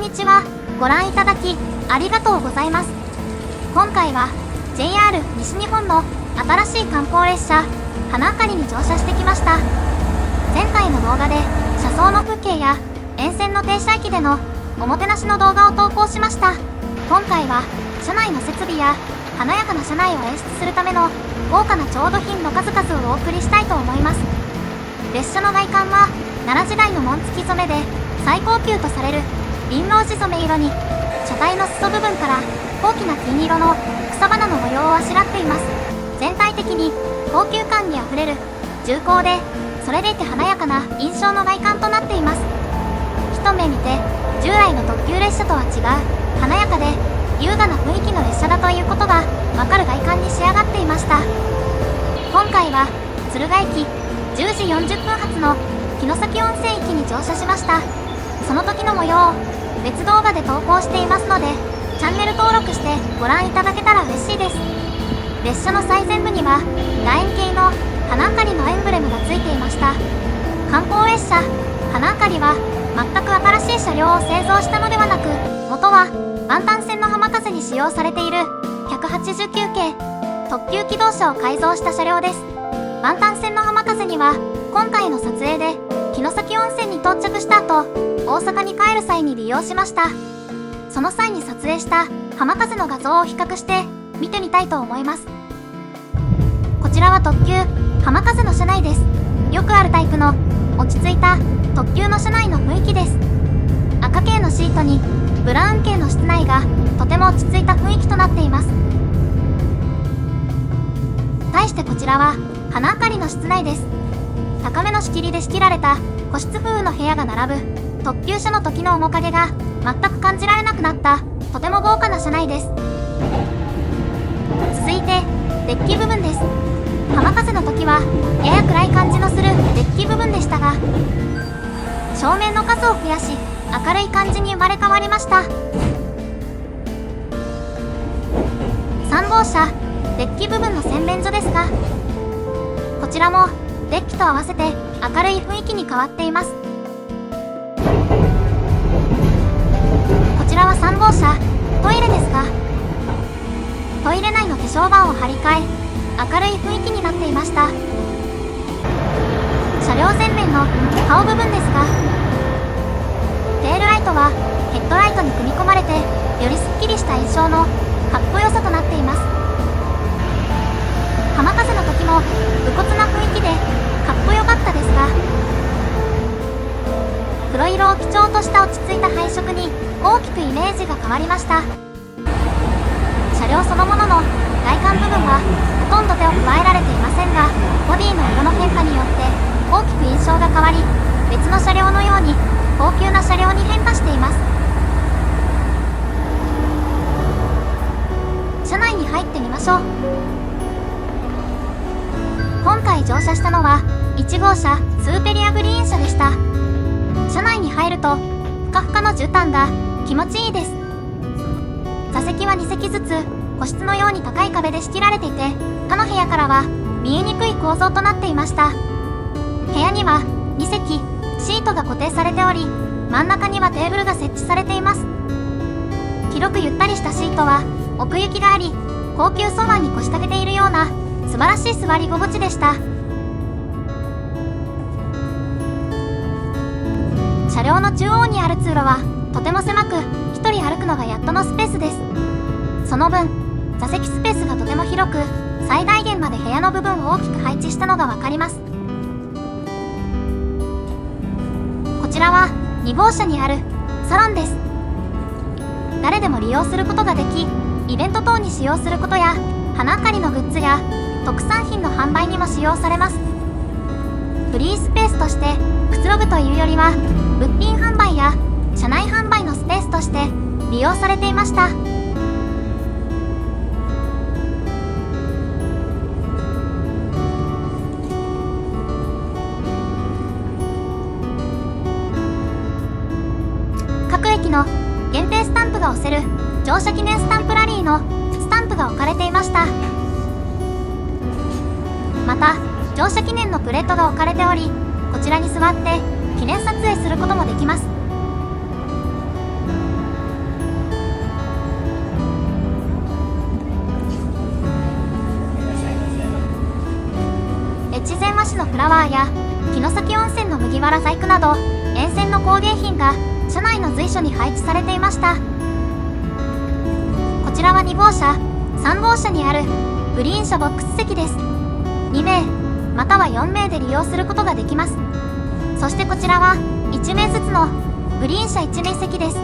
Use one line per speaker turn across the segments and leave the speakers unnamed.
にちは。ご覧いただきありがとうございます。今回は JR 西日本の新しい観光列車花あかりに乗車してきました。前回の動画で車窓の風景や沿線の停車駅でのおもてなしの動画を投稿しました。今回は車内の設備や華やかな車内を演出するための豪華な調度品の数々をお送りしたいと思います。列車の外観は奈良時代の紋付き染めで最高級とされる輪王寺染め色に、車体の裾部分から高貴な金色の草花の模様をあしらっています。全体的に高級感にあふれる重厚で、それでいて華やかな印象の外観となっています。一目見て従来の特急列車とは違う華やかで優雅な雰囲気の列車だということがわかる外観に仕上がっていました。今回は敦賀駅10時40分発の城崎温泉駅に乗車しました。その時の模様を別動画で投稿していますので、チャンネル登録してご覧いただけたら嬉しいです。列車の最前部には楕円形の花あかりのエンブレムがついていました。観光列車花あかりは全く新しい車両を製造したのではなく、元は万丹線の浜風に使用されている189系特急気動車を改造した車両です。万丹線の浜風には今回の撮影で城崎温泉に到着した後、大阪に帰る際に利用しました。その際に撮影した浜風の画像を比較して見てみたいと思います。こちらは特急浜風の車内です。よくあるタイプの落ち着いた特急の車内の雰囲気です。赤系のシートにブラウン系の室内がとても落ち着いた雰囲気となっています。対してこちらは花あかりの室内です。高めの仕切りで仕切られた個室風の部屋が並ぶ特急車の時の面影が全く感じられなくなったとても豪華な車内です。続いてデッキ部分です。浜風の時はやや暗い感じのするデッキ部分でしたが、照明の数を増やし明るい感じに生まれ変わりました。3号車デッキ部分の洗面所ですが、こちらもデッキと合わせて明るい雰囲気に変わっています。こちらは3号車トイレですが、トイレ内の化粧板を張り替え明るい雰囲気になっていました。車両前面の顔部分ですが、テールライトはヘッドライトに組み込まれてよりすっきりした印象のかっこよさとなっています。浜風の時も武骨な雰囲気でかっこよかったですが、黒色を基調とした落ち着いた配色に大きくイメージが変わりました。車両そのものの外観部分はほとんど手を加えられていませんが、ボディの色の変化によって大きく印象が変わり、別の車両のように高級な車両に変化しています。車内に入ってみましょう。今回乗車したのは1号車スーペリアグリーン車でした。車内に入るとふかふかの絨毯が気持ちいいです。座席は2席ずつ個室のように高い壁で仕切られていて、他の部屋からは見えにくい構造となっていました。部屋には2席シートが固定されており、真ん中にはテーブルが設置されています。広くゆったりしたシートは奥行きがあり、高級ソファに腰掛けているような素晴らしい座り心地でした。車両の中央にある通路はとても狭く、一人歩くのがやっとのスペースです。その分座席スペースがとても広く、最大限まで部屋の部分を大きく配置したのがわかります。こちらは2号車にあるサロンです。誰でも利用することができ、イベント等に使用することや花あかりのグッズや特産品の販売にも使用されます。フリースペースとしてくつろぐというよりは、物品販売や車内販売のスペースとして利用されていました。各駅の限定スタンプが押せる乗車記念スタンプラリーのスタンプが置かれていました。また乗車記念のプレートが置かれており、こちらに座って記念撮影することもできます。川市のフラワーや城崎温泉の麦わら細工など沿線の工芸品が車内の随所に配置されていました。こちらは2号車、3号車にあるグリーン車ボックス席です。2名または4名で利用することができます。そしてこちらは1名ずつのグリーン車1名席です。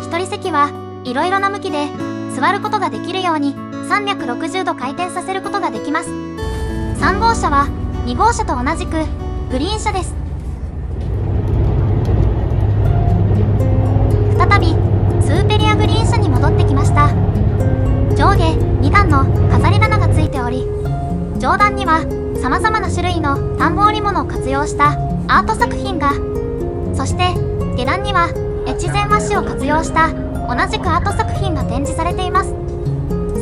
1人席はいろいろな向きで座ることができるように360度回転させることができます。3号車は2号車と同じくグリーン車です。再びスーペリアグリーン車に戻ってきました。上下2段の飾り棚がついており、上段には様々な種類の段ボール物を活用したアート作品が、そして下段には越前和紙を活用した同じくアート作品が展示されています。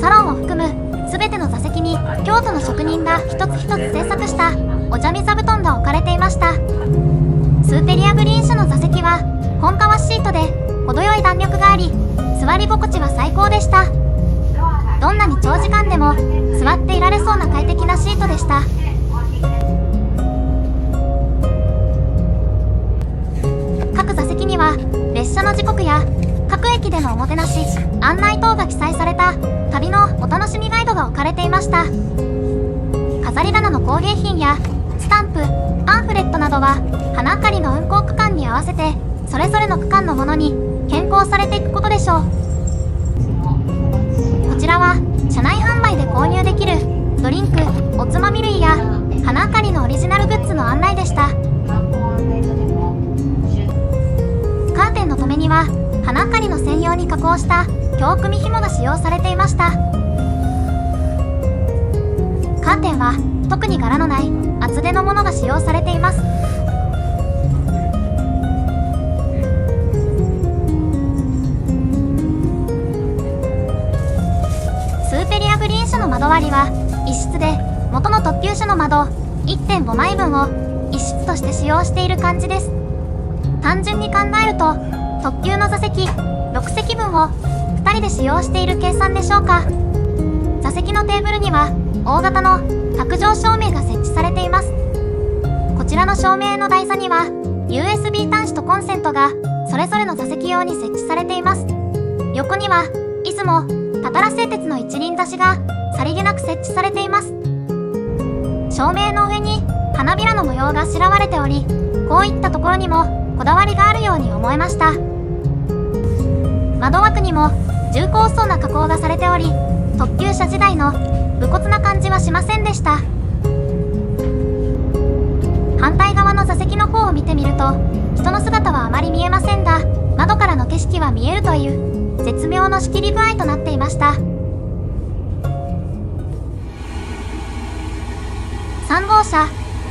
サロンを含む全ての座席に京都の職人が一つ一つ制作したお茶見座布団が置かれていました。スーペリアグリーン車の座席は本革シートで程よい弾力があり、座り心地は最高でした。どんなに長時間でも座っていられそうな快適なシートでした。各座席には列車の時刻や各駅でのおもてなし案内等が記載された旅のお楽しみガイドが置かれていました。飾り棚の工芸品やスタンプ、パンフレットなどは花あかりの運行区間に合わせてそれぞれの区間のものに変更されていくことでしょう。こちらは車内販売で購入できるドリンク、おつまみ類や花あかりのオリジナルグッズの案内でした。カーテンの留めには花あかりの専用に加工した京組紐が使用されていました。カーテンは特に柄のない厚手のものが使用されています。スーペリアグリーン車の窓割りは一室で元の特急車の窓 1.5 枚分を一室として使用している感じです。単純に考えると特急の座席6席分を2人で使用している計算でしょうか。座席のテーブルには大型の卓上照明が設置されています。こちらの照明の台座には USB 端子とコンセントがそれぞれの座席用に設置されています。横には出雲たたら製鉄の一輪差しがさりげなく設置されています。照明の上に花びらの模様があしらわれており、こういったところにもこだわりがあるように思えました。窓枠にも重厚そうな加工がされており、特急車時代の武骨な感じはしませんでした。反対側の座席の方を見てみると人の姿はあまり見えませんが、窓からの景色は見えるという絶妙の仕切り具合となっていました。3号車、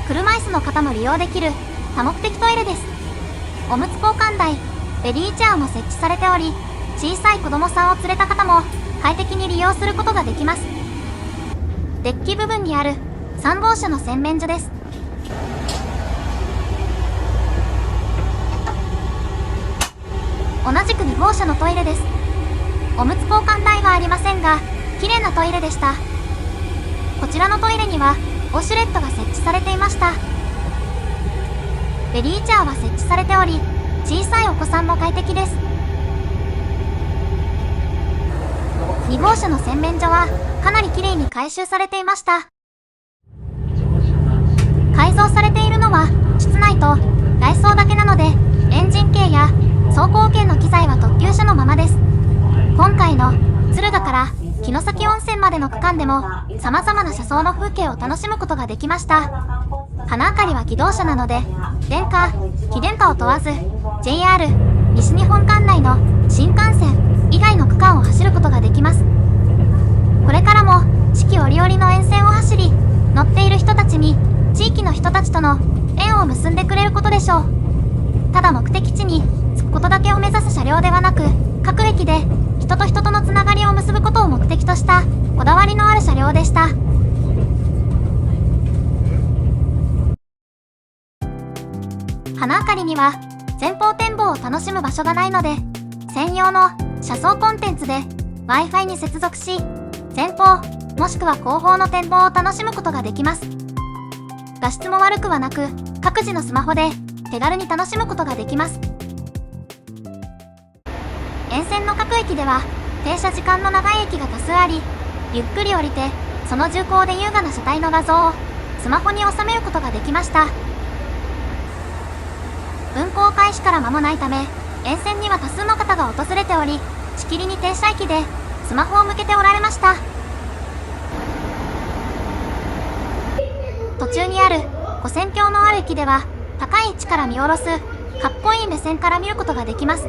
車椅子の方も利用できる多目的トイレです。おむつ交換台、ベビーチェアも設置されており、小さい子供さんを連れた方も快適に利用することができます。デッキ部分にある3号車の洗面所です。同じく2号車のトイレです。おむつ交換台はありませんが、綺麗なトイレでした。こちらのトイレにはウォシュレットが設置されていました。ベビーチェアは設置されており、小さいお子さんも快適です。2号車の洗面所はかなり綺麗に改修されていました。改造されているのは室内と外装だけなので、エンジン系や走行系の機材は特急車のままです。今回の敦賀から城崎温泉までの区間でも様々な車窓の風景を楽しむことができました。花あかりは気動車なので、電化、非電化を問わず JR 西日本管内の新幹線以外の区間を走ることができます。これからも四季折々の沿線を走り、乗っている人たちに地域の人たちとの縁を結んでくれることでしょう。ただ目的地に着くことだけを目指す車両ではなく、各駅で人と人とのつながりを結ぶことを目的としたこだわりのある車両でした。花あかりには前方展望を楽しむ場所がないので、専用の車窓コンテンツで Wi-Fi に接続し、前方もしくは後方の展望を楽しむことができます。画質も悪くはなく、各自のスマホで手軽に楽しむことができます。沿線の各駅では停車時間の長い駅が多数あり、ゆっくり降りてその重厚で優雅な車体の画像をスマホに収めることができました。運行開始から間もないため、沿線には多数の方が訪れており、しきりに停車駅でスマホを向けておられました。途中にある跨線橋のある駅では、高い位置から見下ろすかっこいい目線から見ることができます。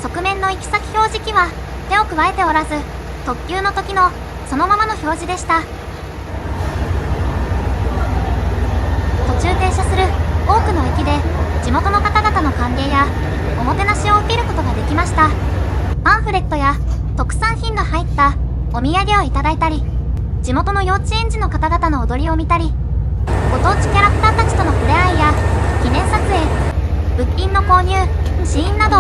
側面の行き先表示器は手を加えておらず、特急の時のそのままの表示でした。途中停車する多くの駅で地元の方々の歓迎やおもてなしを受けることができました。パンフレットや特産品が入ったお土産をいただいたり、地元の幼稚園児の方々の踊りを見たり、ご当地キャラクターたちとの触れ合いや記念撮影、物品の購入、試飲など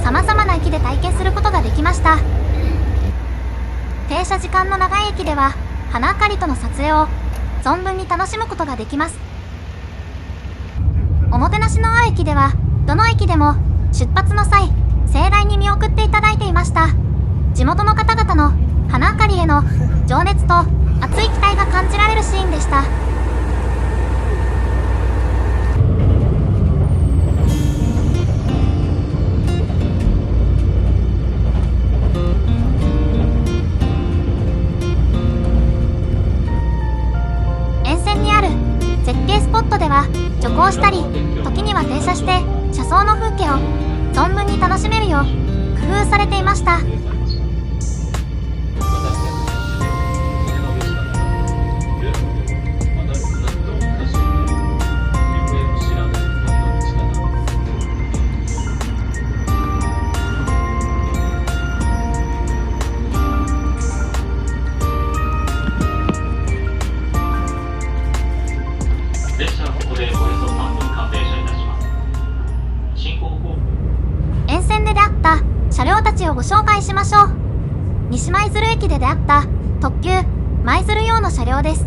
様々な駅で体験することができました。停車時間の長い駅では花明かりとの撮影を存分に楽しむことができます。おもてなしのある駅ではどの駅でも出発の際盛大に見送っていただいていました。地元の方々の花明かりへの情熱と熱い期待が感じられるシーンでした。沿線にある絶景スポットでは徐行したり、時には停車して車窓の風景を存分に楽しめるよう工夫されていました。沿線で出会った車両たちをご紹介しましょう。西舞鶴駅で出会った特急舞鶴用の車両です。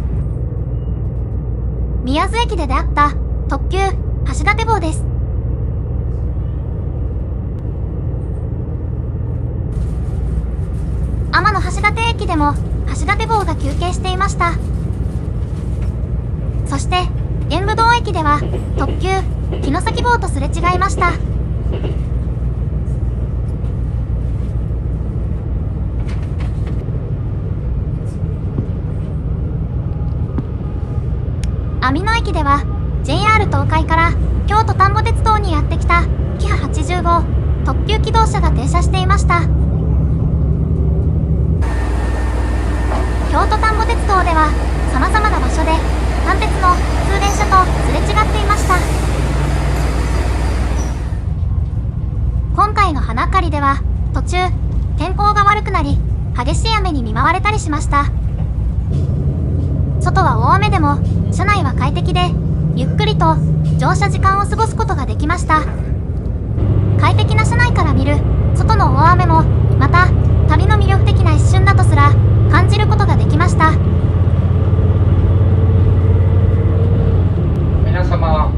宮津駅で出会った特急橋立号です。天橋立駅でも橋立号が休憩していました。そして玄武洞駅では特急城崎号とすれ違いました。網野駅では JR 東海から京都丹後鉄道にやってきたキハ80号特急機動車が停車していました。京都丹後鉄道では様々な場所で単鉄の普通電車とすれ違っていました。今回の花明かりでは途中天候が悪くなり激しい雨に見舞われたりしました。外は大雨でも車内は快適でゆっくりと乗車時間を過ごすことができました。快適な車内から見る外の大雨もまた旅の魅力的な一瞬だとすら感じることができました。
皆様、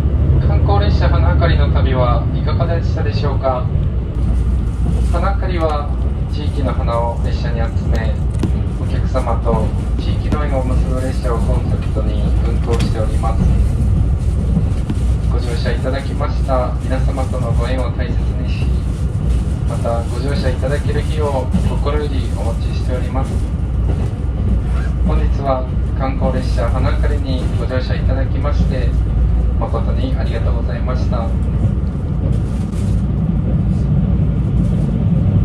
観光列車花明かりの旅はいかがでしたでしょうか。花明かりは地域の花を列車に集め、お客様と地域の縁を結ぶ列車をコンセプトに運行しております。ご乗車いただきました皆様とのご縁を大切にし、またご乗車いただける日を心よりお待ちしております。本日は観光列車花明かりにご乗車いただきまして誠にありがとうございました。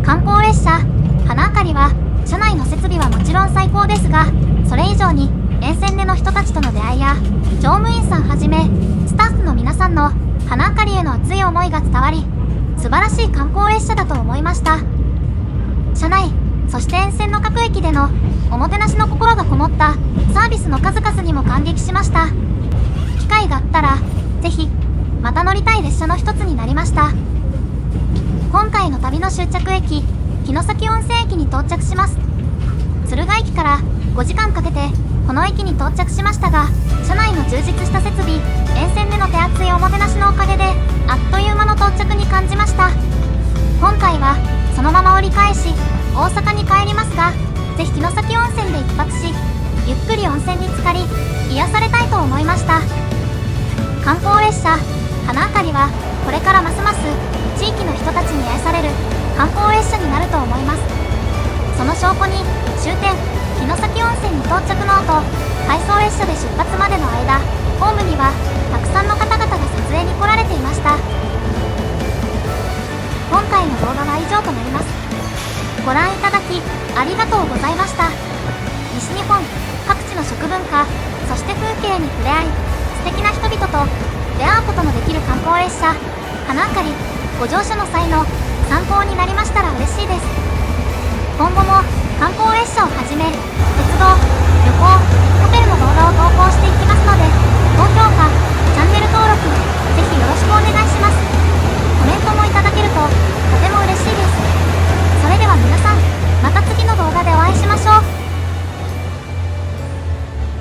観光列車花明かりは車内の設備はもちろん最高ですが、それ以上に沿線での人たちとの出会いや乗務員さんはじめスタッフの皆さんの花明かりへの熱い思いが伝わり、素晴らしい観光列車だと思いました。車内そして沿線の各駅でのおもてなしの心がこもったサービスの数々にも感激しました。機会があったらぜひまた乗りたい列車の一つになりました。今回の旅の終着駅城崎温泉駅に到着します。敦賀駅から5時間かけてこの駅に到着しましたが、車内の充実した設備、沿線での手厚いおもてなしのおかげであっという間の到着に感じました。今回はそのまま折り返し大阪に帰りますが、ぜひ城崎温泉で一泊し、ゆっくり温泉に浸かり癒されたいと思いました。観光列車花あかりはこれからますます地域の人たちに愛される観光列車になると思います。その証拠に終点城崎温泉に到着の後、回送列車で出発までの間、ホームにはたくさんの方々が撮影に来られていました。今回の動画は以上となります。ご覧いただきありがとうございました。西日本各地の食文化、そして風景に触れ合い、素敵な人々と出会うことのできる観光列車花あかり、ご乗車の際の参考になりましたら嬉しいです。今後も観光列車をはじめ鉄道、旅行、ホテルの動画を投稿していきますので、高評価、チャンネル登録ぜひよろしくお願いします。